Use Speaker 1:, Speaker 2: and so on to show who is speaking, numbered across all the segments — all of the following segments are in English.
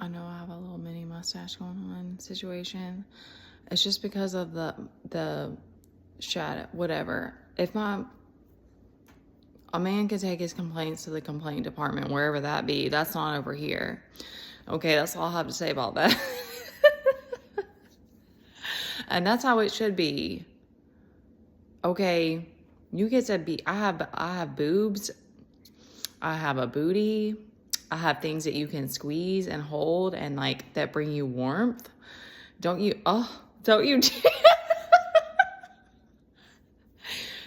Speaker 1: I know I have a little mini mustache going on situation. It's just because of the shadow, whatever. If a man can take his complaints to the complaint department, wherever that be, that's not over here. Okay, that's all I have to say about that. And that's how it should be. Okay, you get to be, I have boobs, I have a booty, I have things that you can squeeze and hold and like that bring you warmth. Don't you don't you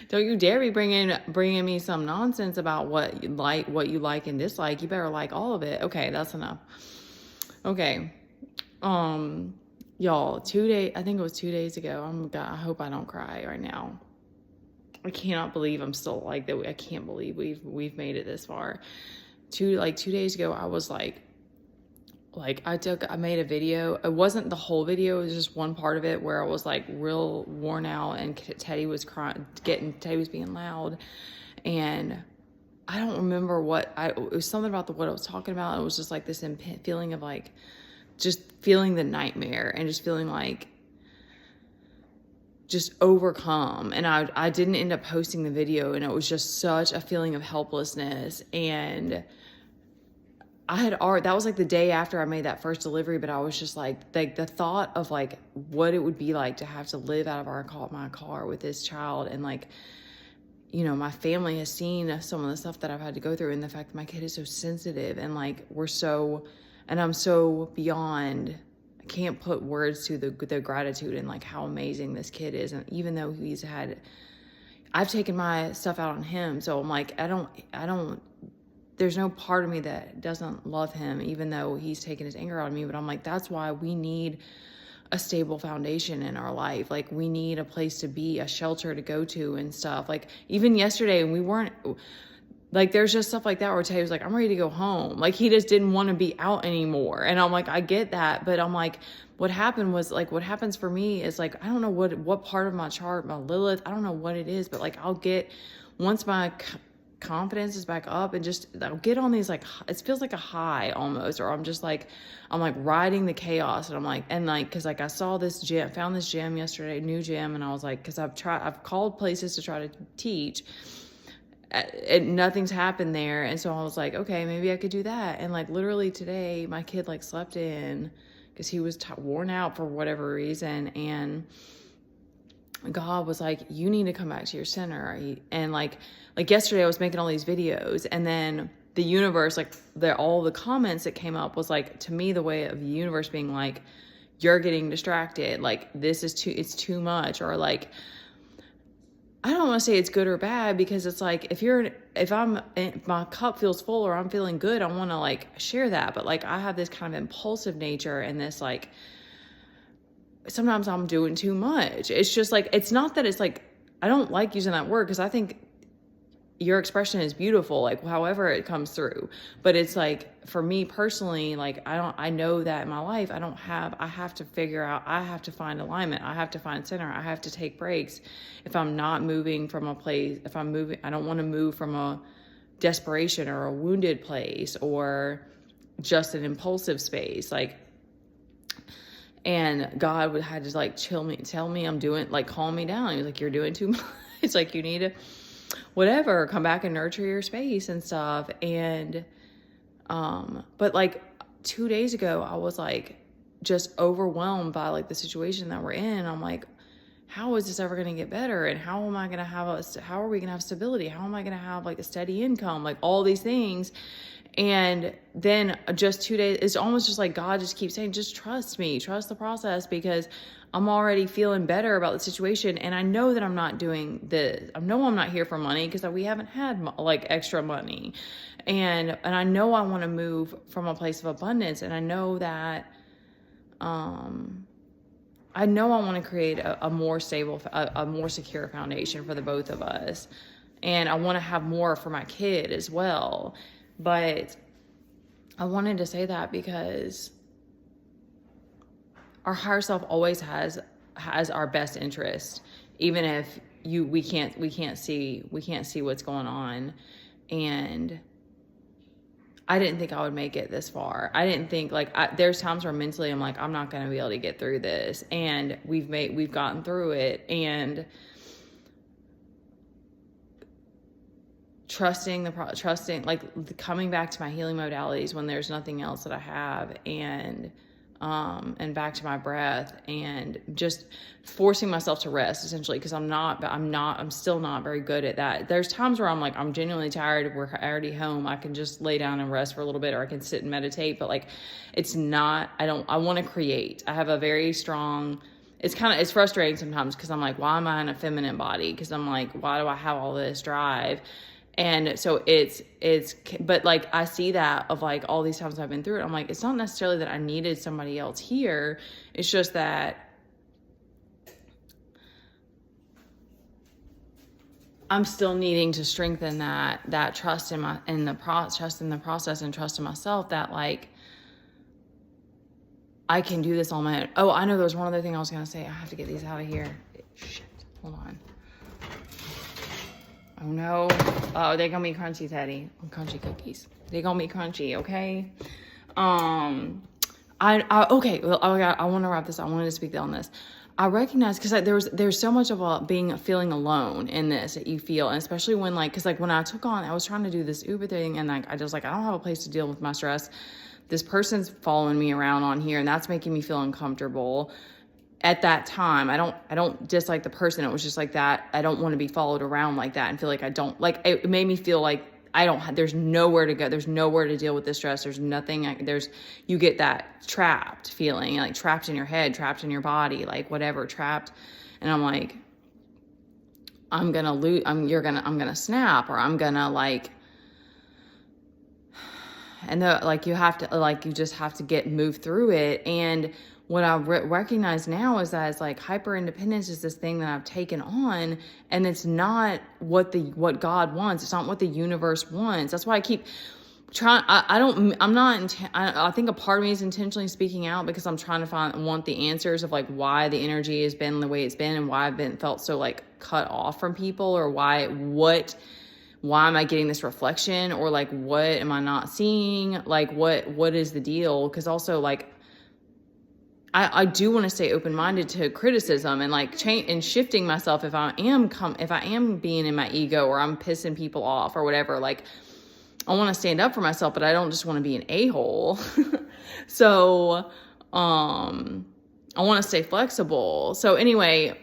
Speaker 1: don't you dare be bringing me some nonsense about what you like and dislike. You better like all of it. Okay, that's enough. Okay. Y'all, I think it was 2 days ago. I hope I don't cry right now. I cannot believe I'm still like that. I can't believe we've made it this far. 2 days ago, I was like I made a video. It wasn't the whole video. It was just one part of it where I was like real worn out and Teddy was crying, Teddy was being loud. And I don't remember it was something about what I was talking about. It was just like this feeling of like, just feeling the nightmare and just feeling like just overcome. And I didn't end up posting the video, and it was just such a feeling of helplessness. And that was like the day after I made that first delivery, but I was just like the thought of like what it would be like to have to live out of my car with this child. And like, you know, my family has seen some of the stuff that I've had to go through, and the fact that my kid is so sensitive, and like I'm so beyond, I can't put words to the gratitude and like how amazing this kid is. And even though I've taken my stuff out on him. So I'm like, there's no part of me that doesn't love him, even though he's taken his anger out on me. But I'm like, that's why we need a stable foundation in our life. Like, we need a place to be, a shelter to go to and stuff. Like, even yesterday, we weren't, like, there's just stuff like that where Tay was like, I'm ready to go home. Like, he just didn't want to be out anymore. And I'm like, I get that. But I'm like, what happens for me is like, I don't know what part of my chart, my Lilith, I don't know what it is, but like, once my confidence is back up, and just I'll get on these, like, it feels like a high almost, or I'm like riding the chaos. And I'm like, cause like I found this gym yesterday, new gym. And I was like, cause I've called places to try to teach, and nothing's happened there. And so I was like, okay, maybe I could do that. And like literally today, my kid like slept in because he was worn out for whatever reason. And God was like, you need to come back to your center. And like yesterday I was making all these videos, and then the universe, like all the comments that came up was like, to me, the way of the universe being like, you're getting distracted. Like, it's too much. Or like, I don't want to say it's good or bad, because it's like, if my cup feels full or I'm feeling good, I want to like share that. But like, I have this kind of impulsive nature, and this like, sometimes I'm doing too much. It's just like, it's not that it's like, I don't like using that word, because I think your expression is beautiful, like however it comes through. But it's like, for me personally, like I know that in my life, I have to figure out, I have to find alignment. I have to find center. I have to take breaks. If I'm not moving from a place, I don't want to move from a desperation or a wounded place or just an impulsive space. Like, and God had to like tell me I'm doing, like, calm me down. He was like, you're doing too much. It's like, you need to, whatever, come back and nurture your space and stuff. And, but like 2 days ago, I was like, just overwhelmed by like the situation that we're in. I'm like, how is this ever going to get better? And how are we going to have stability? How am I going to have like a steady income? Like all these things. And then just 2 days, it's almost just like God just keeps saying, just trust me, trust the process, because I'm already feeling better about the situation. And I know that I'm not doing this. I know I'm not here for money, because we haven't had like extra money. And I know I want to move from a place of abundance. And I know that, I want to create a more stable, a more secure foundation for the both of us. And I want to have more for my kid as well. But I wanted to say that because our higher self always has our best interest, even if we can't see what's going on. And I didn't think I would make it this far. I didn't think there's times where mentally I'm like, I'm not going to be able to get through this. And we've gotten through it, and trusting, coming back to my healing modalities when there's nothing else that I have, and back to my breath, and just forcing myself to rest, essentially, because I'm still not very good at that. There's times where I'm like, I'm genuinely tired, we're already home, I can just lay down and rest for a little bit, or I can sit and meditate, but like, it's not, I want to create. I have a very strong, it's frustrating sometimes, because I'm like, why am I in a feminine body? Because I'm like, why do I have all this drive? And so but like, I see that of like all these times I've been through it. I'm like, it's not necessarily that I needed somebody else here. It's just that I'm still needing to strengthen that trust trust in the process, and trust in myself, that like, I can do this on my own. Oh, I know there's one other thing I was going to say. I have to get these out of here. Shit. Hold on. Oh no. Oh, they're gonna be crunchy, Teddy. Crunchy cookies. They're gonna be crunchy, okay? Okay, well, I want to wrap this. I wanted to speak on this. I recognize, because there's so much of feeling alone in this that you feel, and especially when because when I was trying to do this Uber thing, and I just I don't have a place to deal with my stress. This person's following me around on here, and that's making me feel uncomfortable. At that time, I don't dislike the person. It was just like that. I don't want to be followed around like that and feel like I don't, it made me feel like there's nowhere to go. There's nowhere to deal with this stress. There's nothing, you get that trapped feeling, like trapped in your head, trapped in your body, like whatever, trapped. And I'm like, I'm going to snap, or I'm going to and you have to, you just have to move through it. And what I recognize now is that it's hyper independence is this thing that I've taken on, and it's not what God wants. It's not what the universe wants. That's why I keep trying. I think a part of me is intentionally speaking out, because I'm trying to want the answers of why the energy has been the way it's been, and why I've felt so cut off from people, or why am I getting this reflection, or what am I not seeing? What is the deal? Because also I do want to stay open-minded to criticism, and change and shifting myself if I am being in my ego, or I'm pissing people off or whatever. I want to stand up for myself, but I don't just want to be an a-hole. So I want to stay flexible. So anyway,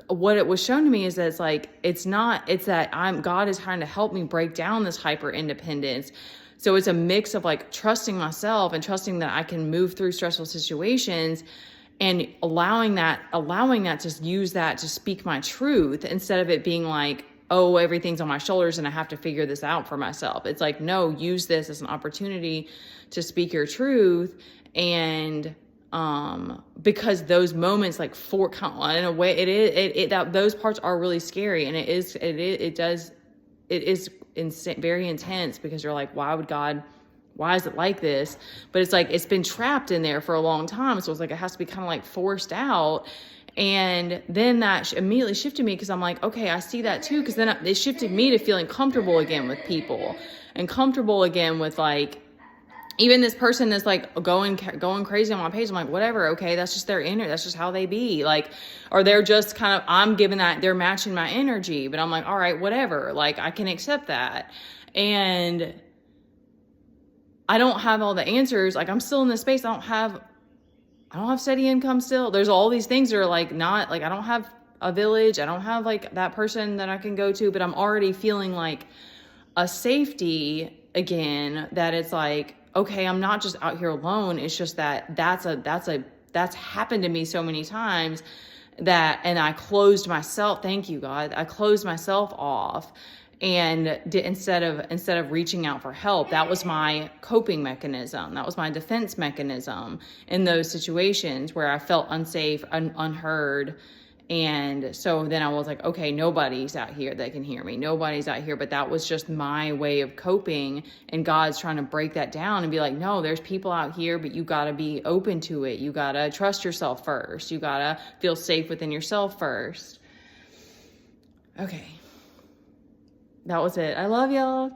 Speaker 1: what it was shown to me is that it's that God is trying to help me break down this hyper independence. So it's a mix of trusting myself and trusting that I can move through stressful situations, and allowing that to use that to speak my truth, instead of it being oh, everything's on my shoulders and I have to figure this out for myself. It's no, use this as an opportunity to speak your truth. And because those moments in a way those parts are really scary, and it is very intense, because you're why is it like this? But it's it's been trapped in there for a long time. So it's it has to be kind of forced out. And then that immediately shifted me, because I'm okay, I see that too. Because then it shifted me to feeling comfortable again with people, and comfortable again with even this person that's going crazy on my page. I'm whatever, okay, that's just their energy. That's just how they be. Or they're just I'm giving that, they're matching my energy. But I'm all right, whatever. I can accept that. And I don't have all the answers. I'm still in this space. I don't have steady income still. There's all these things that are not, I don't have a village. I don't have that person that I can go to, but I'm already feeling a safety again, that it's okay, I'm not just out here alone. It's just that's happened to me so many times and I closed myself. Thank you, God. I closed myself off, and instead of reaching out for help. That was my coping mechanism. That was my defense mechanism in those situations where I felt unsafe, unheard. And so then I was okay, nobody's out here that can hear me. Nobody's out here. But that was just my way of coping. And God's trying to break that down and be no, there's people out here, but you got to be open to it. You got to trust yourself first. You got to feel safe within yourself first. Okay. that was it. I love y'all.